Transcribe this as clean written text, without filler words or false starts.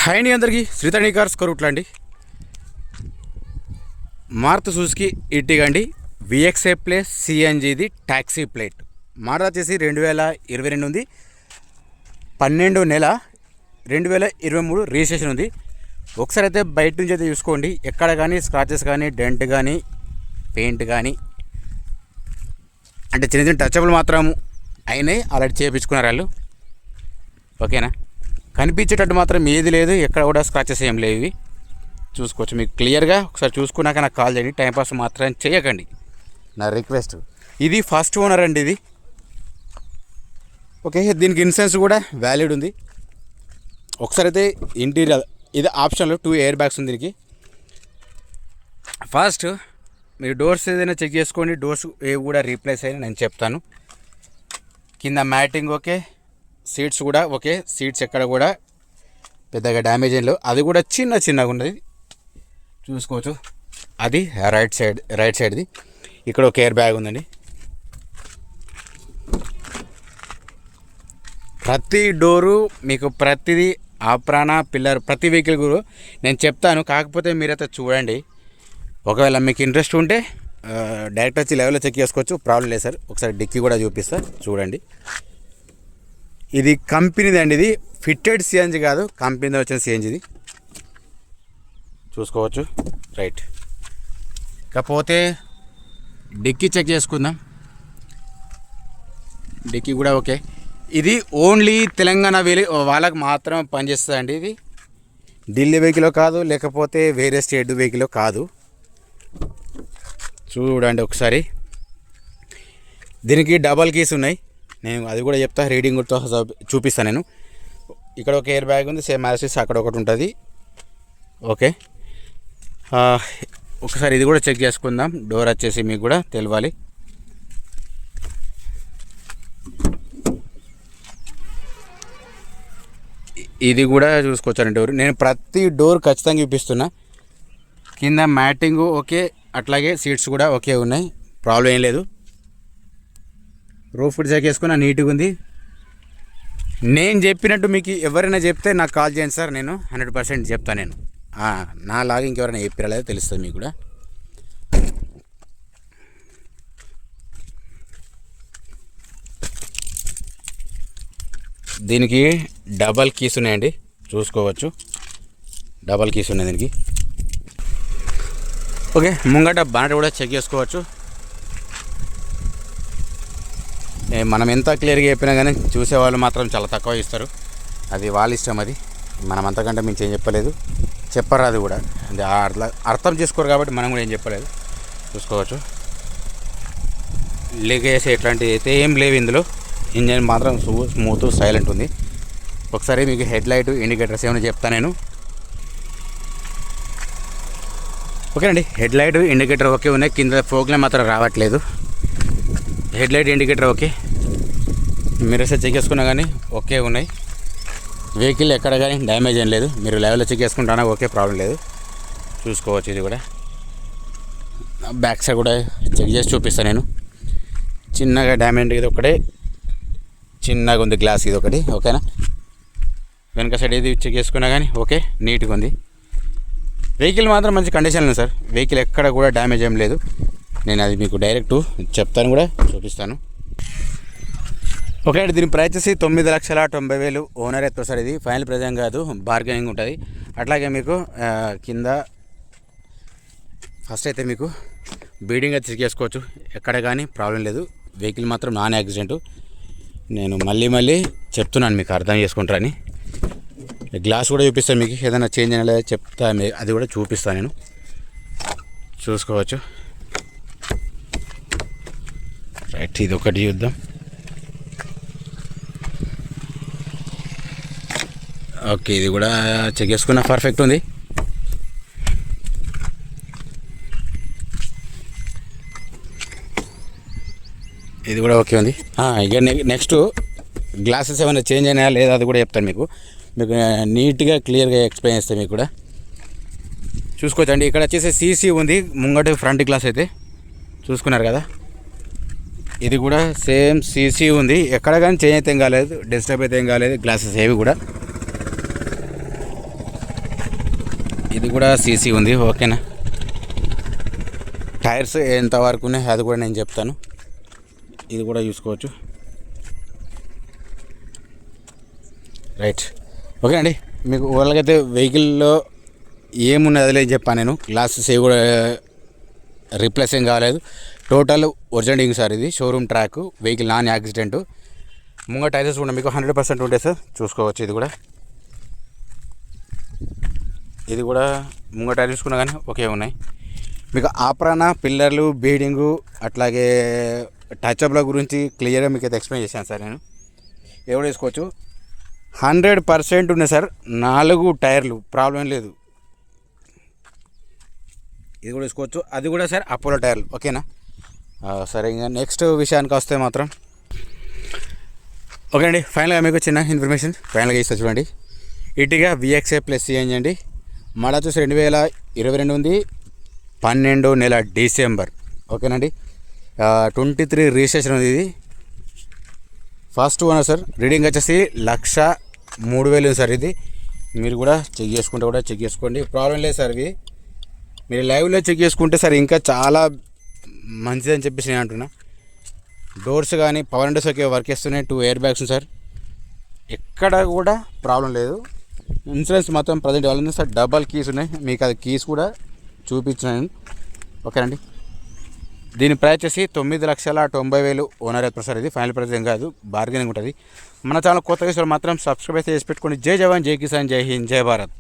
Hi అండి అందరికీ శ్రీతణి cars కొరుట్లా అండి. మారుతి సుజుకి ఇర్టిగా అండి, విఎక్స్ఐ ప్లస్ సిఎన్జిది ట్యాక్సీ ప్లేట్. మోడల్ వచ్చేసి 2022 ఉంది, 12 నెల 2023 రిజిస్ట్రేషన్ ఉంది. ఒకసారి అయితే బయట నుంచి అయితే చూసుకోండి, ఎక్కడ కానీ స్క్రాచెస్ కానీ డెంట్ కానీ పెయింట్ కానీ అంటే చిన్న చిన్న టచబుల్ మాత్రం అయినాయి, ఆల్రెడీ చేయించుకున్నారు వాళ్ళు. ఓకేనా, కనిపించేటట్టు మాత్రం ఏది లేదు, ఎక్కడ కూడా స్క్రాచెస్ ఏం లేవు. ఇవి చూసుకోవచ్చు మీకు క్లియర్గా. ఒకసారి చూసుకున్నాక నాకు కాల్ చేయండి, టైంపాస్ మాత్రం చేయకండి, నా రిక్వెస్ట్. ఇది ఫస్ట్ ఓనర్ అండి ఇది. ఓకే, దీనికి ఇన్సూరెన్స్ కూడా వ్యాలిడ్ ఉంది. ఒకసారి అయితే ఇంటీరియర్ ఇది ఆప్షన్లో 2 ఎయిర్ బ్యాగ్స్ ఉంది దీనికి. ఫస్ట్ మీరు డోర్స్ ఏదైనా చెక్ చేసుకోండి, డోర్స్ ఏవి కూడా రీప్లేస్ అయ్యి నేను చెప్తాను. కింద మ్యాటింగ్ ఓకే, సీట్స్ కూడా ఓకే, సీట్స్ ఎక్కడ కూడా పెద్దగా డ్యామేజ్ ఏం లేవు, అది కూడా చిన్నగా ఉన్నది చూసుకోవచ్చు. అది రైట్ సైడ్ది. ఇక్కడ ఒక ఎయిర్ బ్యాగ్ ఉందండి. ప్రతి డోరు మీకు ప్రతిదీ ఆప్రాణ పిల్లర్ ప్రతి వెహికల్ కూడా నేను చెప్తాను. కాకపోతే మీరైతే చూడండి, ఒకవేళ మీకు ఇంట్రెస్ట్ ఉంటే డైరెక్ట్ వచ్చి లెవెల్లో చెక్ చేసుకోవచ్చు, ప్రాబ్లం లేదు సార్. ఒకసారి డిక్కీ కూడా చూపిస్తా చూడండి. ఇది కంపెనీది అండి, ఇది ఫిట్టెడ్ సిఎన్జి కాదు, కంపెనీలో వచ్చిన సిఎన్జిది చూసుకోవచ్చు. రైట్, కాకపోతే డిక్కీ చెక్ చేసుకుందాం. డిక్కీ కూడా ఓకే. ఇది ఓన్లీ తెలంగాణ వాళ్ళకి మాత్రం పనిచేస్తుంది అండి. ఇది ఢిల్లీ వెహికల్ కాదు, లేకపోతే వేరే స్టేట్ వెహికల్ కాదు. చూడండి ఒకసారి, దీనికి డబల్ కీస్ ఉన్నాయి, నేను అది కూడా చెప్తా, రీడింగ్ కూడా చూపిస్తాను నేను. ఇక్కడ ఒక ఎయిర్ బ్యాగ్ ఉంది, సేమ్ యాసిస్ అక్కడ ఒకటి ఉంటుంది. ఓకే, ఒకసారి ఇది కూడా చెక్ చేసుకుందాం. డోర్ వచ్చేసి మీకు కూడా తెలవాలి. ఇది కూడా చూసుకోవచ్చండి డోర్. నేను ప్రతి డోర్ ఖచ్చితంగా చూపిస్తున్నా. కింద మ్యాటింగ్ ఓకే, అట్లాగే సీట్స్ కూడా ఓకే ఉన్నాయి, ప్రాబ్లం ఏం లేదు. రూఫ్ ఫుడ్ చెక్ చేసుకున్నా, నీట్గా ఉంది. నేను చెప్పినట్టు మీకు ఎవరైనా చెప్తే నాకు కాల్ చేయండి సార్, నేను 100% చెప్తాను. నేను నా లాగా ఇంకెవరైనా చెప్పిరలేదో తెలుస్తుంది మీకు కూడా. దీనికి డబల్ కీస్ ఉన్నాయండి, చూసుకోవచ్చు. డబల్ కీస్ ఉన్నాయి దీనికి. ఓకే, ముంగట బానెట్ కూడా చెక్ చేసుకోవచ్చు. మనం ఎంత క్లియర్గా చెప్పినా కానీ చూసేవాళ్ళు మాత్రం చాలా తక్కువ ఇస్తారు, అది వాళ్ళ ఇష్టం. అది మనం అంతకంటే మించి ఏం చెప్పలేదు, చెప్పరాదు కూడా. అది అర్థం చేసుకోరు కాబట్టి మనం కూడా ఏం చెప్పలేదు. చూసుకోవచ్చు, లీకేజ్ ఎట్లాంటివి అయితే ఏం లేవు ఇందులో. ఇంజన్ మాత్రం స్మూత్ సైలెంట్ ఉంది. ఒకసారి మీకు హెడ్ లైట్ ఇండికేటర్స్ ఏమైనా చెప్తాను నేను. ఓకేనండి, హెడ్ లైట్ ఇండికేటర్ ఓకే ఉన్నాయి, కింద ఫోక్లే మాత్రం రావట్లేదు. Head light indicator okay, mirrors check చేసుకున్నా కానీ ఓకే ఉన్నాయి. వెహికల్ ఎక్కడ కానీ డ్యామేజ్ ఏం లేదు, మీరు లెవెల్లో చెక్ చేసుకుంటానా ఓకే, ప్రాబ్లం లేదు. చూసుకోవచ్చు. ఇది కూడా బ్యాక్ సైడ్ కూడా చెక్ చేసి చూపిస్తాను నేను. చిన్నగా డ్యామేజ్ ఇది ఒకటే చిన్నగా ఉంది, గ్లాస్ ఇది ఒకటి. ఓకేనా, వెనక సైడ్ ఇది చెక్ చేసుకున్నా కానీ ఓకే, నీట్గా ఉంది. వెహికల్ మాత్రం మంచి కండిషన్ ఉంది సార్, వెహికల్ ఎక్కడ కూడా డ్యామేజ్ ఏం లేదు. నేను అది మీకు డైరెక్ట్ చెప్తాను కూడా, చూపిస్తాను. ఓకే, దీని ప్రైస్ వచ్చి 9,90,000 ఓనర్ ఎత్తారు సార్. ఇది ఫైనల్ ప్రైస్ ఏం కాదు, బార్గెనింగ్ ఉంటుంది. అట్లాగే మీకు కింద ఫస్ట్ అయితే మీకు బీడింగ్ అయితే చెక్ చేసుకోవచ్చు, ఎక్కడ కానీ ప్రాబ్లం లేదు. వెహికల్ మాత్రం నాన్ యాక్సిడెంట్. నేను మళ్ళీ చెప్తున్నాను, మీకు అర్థం చేసుకుంటారని. గ్లాస్ కూడా చూపిస్తాను మీకు, ఏదైనా చేంజ్ అయినా లేదా చెప్తా, అది కూడా చూపిస్తాను నేను. చూసుకోవచ్చు. రైట్, ఇది ఒకటి చూద్దాం. ఓకే, ఇది కూడా చెక్ చేసుకున్నా, పర్ఫెక్ట్ ఉంది. ఇది కూడా ఓకే ఉంది. ఇక నెక్స్ట్ గ్లాసెస్ ఏమైనా చేంజ్ అయినా లేదా అది కూడా చెప్తాను మీకు నీట్గా క్లియర్గా ఎక్స్ప్లెయిన్ చేస్తాను మీకు కూడా. చూసుకోవచ్చండి, ఇక్కడ వచ్చేసి సీసీ ఉంది ముంగట ఫ్రంట్ గ్లాస్ అయితే చూసుకున్నారు కదా. ఇది కూడా సేమ్ సీసీ ఉంది, ఎక్కడ కానీ చేంజ్ అయితే ఏం కాలేదు, డిస్టర్బ్ అయితే ఏం కాలేదు. గ్లాసెస్ ఏవి కూడా ఇది కూడా సీసీ ఉంది, ఓకేనా. టైర్స్ ఎంత వరకు ఉన్నాయి అది కూడా నేను చెప్తాను. ఇది కూడా చూసుకోవచ్చు. రైట్, ఓకే అండి. మీకు ఓవరాల్గా వెహికల్లో ఏమున్నది అదిలే చెప్పాను నేను. గ్లాసెస్ ఏ కూడా రీప్లేస్ ఏం కాలేదు. Total original sir. ఇది showroom track, vehicle non accident. ముంగ టైర్స్ కూడా మీకు 100% ఉంటాయి సార్, చూసుకోవచ్చు. ఇది కూడా ముంగ టైర్ చూసుకున్నా కానీ ఒకే ఉన్నాయి. మీకు ఆప్రాన పిల్లర్లు బీడింగు అట్లాగే టచ్అప్ల గురించి క్లియర్గా మీకు అయితే ఎక్స్ప్లెయిన్ చేశాను సార్ నేను. ఎవరు వేసుకోవచ్చు, 100% ఉన్నాయి సార్. 4 టైర్లు, ప్రాబ్లం లేదు. ఇది కూడా వేసుకోవచ్చు. అది కూడా సార్ అపోలో టైర్లు, ఓకేనా. సరే, ఇంకా నెక్స్ట్ విషయానికి వస్తే మాత్రం ఓకే అండి. ఫైనల్గా మీకు చిన్న ఇన్ఫర్మేషన్ ఫైనల్గా ఇస్తా చూడండి. ఇటుగా VXI ప్లస్ CNG అండి. మళ్ళీ వచ్చేసి 2022 ఉంది, 12 నెల డిసెంబర్, ఓకేనండి. 23 రిజిస్ట్రేషన్ ఉంది. ఇది ఫస్ట్ ఓనర్ సార్. రీడింగ్ వచ్చేసి 1,03,000 సార్. ఇది మీరు కూడా చెక్ చేసుకోండి, ప్రాబ్లం లేదు సార్. ఇవి మీరు లైవ్లో చెక్ చేసుకుంటే సార్ ఇంకా చాలా మంచిదని చెప్పేసి నేను అంటున్నా. డోర్స్ కానీ పవర్ విండోస్ ఓకే వర్క్ చేస్తున్నాయి. 2 ఎయిర్ బ్యాగ్స్ సార్, ఎక్కడ కూడా ప్రాబ్లం లేదు. ఇన్సూరెన్స్ మొత్తం ప్రజెంట్ ఇవ్వాలని సార్. డబల్ కీస్ ఉన్నాయి, మీకు అది కీస్ కూడా చూపించాను, ఓకేనండి. దీని ప్రైస్ వచ్చేసి 9,90,000 ఓనర్ అవుతుంది సార్. ఇది ఫైనల్ ప్రైస్ ఏం కాదు, బార్గెనింగ్ ఉంటుంది. మన ఛానల్ కొత్తగా మాత్రం సబ్స్క్రైబ్ అయితే చేసి పెట్టుకోండి. జై జవాన్, జై కిసాన్, జై హింద్, జై భారత్.